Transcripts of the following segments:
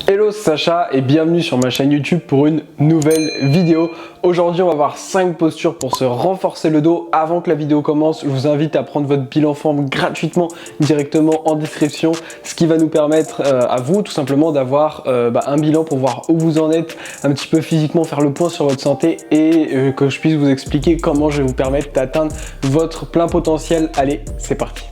Hello, c'est Sacha et bienvenue sur ma chaîne YouTube pour une nouvelle vidéo. Aujourd'hui, on va voir 5 postures pour se renforcer le dos. Avant que la vidéo commence, je vous invite à prendre votre bilan forme gratuitement directement en description, ce qui va nous permettre à vous tout simplement d'avoir un bilan pour voir où vous en êtes un petit peu physiquement, faire le point sur votre santé et que je puisse vous expliquer comment je vais vous permettre d'atteindre votre plein potentiel. Allez, c'est parti.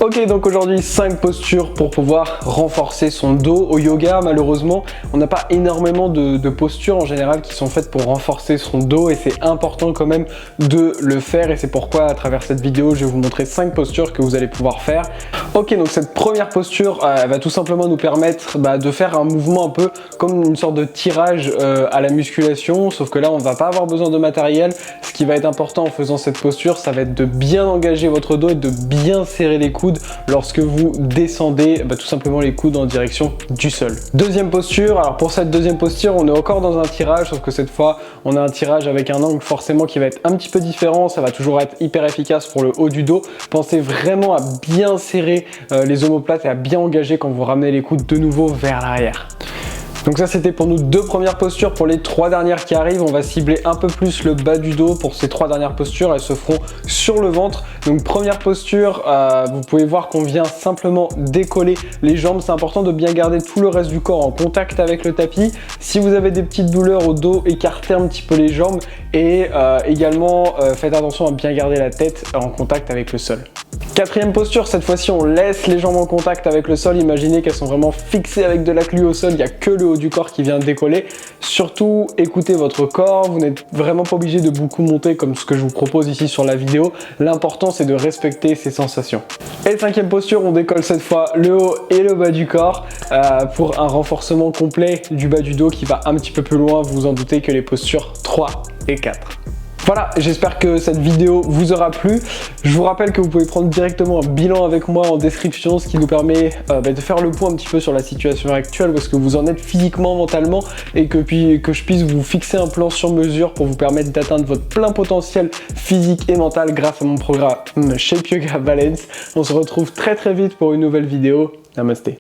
Ok, donc aujourd'hui 5 postures pour pouvoir renforcer son dos. Au yoga, malheureusement, on n'a pas énormément de postures en général qui sont faites pour renforcer son dos et c'est important quand même de le faire et c'est pourquoi à travers cette vidéo, je vais vous montrer 5 postures que vous allez pouvoir faire. Ok, donc cette première posture, elle va tout simplement nous permettre de faire un mouvement un peu comme une sorte de tirage à la musculation, sauf que là, on ne va pas avoir besoin de matériel. Ce qui va être important en faisant cette posture, ça va être de bien engager votre dos et de bien serrer les coudes lorsque vous descendez tout simplement les coudes en direction du sol. Deuxième posture, alors pour cette deuxième posture, on est encore dans un tirage, sauf que cette fois, on a un tirage avec un angle forcément qui va être un petit peu différent. Ça va toujours être hyper efficace pour le haut du dos. Pensez vraiment à bien serrer les omoplates et à bien engager quand vous ramenez les coudes de nouveau vers l'arrière. Donc ça c'était pour nous 2 premières postures. Pour les 3 dernières qui arrivent, on va cibler un peu plus le bas du dos. Pour ces 3 dernières postures, elles se feront sur le ventre. Donc première posture, vous pouvez voir qu'on vient simplement décoller les jambes. C'est important de bien garder tout le reste du corps en contact avec le tapis. Si vous avez des petites douleurs au dos, écartez un petit peu les jambes et également faites attention à bien garder la tête en contact avec le sol. Quatrième posture, cette fois-ci on laisse les jambes en contact avec le sol. Imaginez qu'elles sont vraiment fixées avec de la glu au sol, il n'y a que le haut du corps qui vient décoller. Surtout écoutez votre corps, vous n'êtes vraiment pas obligé de beaucoup monter comme ce que je vous propose ici sur la vidéo. L'important c'est de respecter ces sensations. Et 5e posture, on décolle cette fois le haut et le bas du corps pour un renforcement complet du bas du dos qui va un petit peu plus loin, vous vous en doutez, que les postures 3 et 4. Voilà, j'espère que cette vidéo vous aura plu. Je vous rappelle que vous pouvez prendre directement un bilan avec moi en description, ce qui nous permet de faire le point un petit peu sur la situation actuelle, où est-ce que vous en êtes physiquement, mentalement, et que je puisse vous fixer un plan sur mesure pour vous permettre d'atteindre votre plein potentiel physique et mental grâce à mon programme Shape Yoga Balance. On se retrouve très vite pour une nouvelle vidéo. Namasté.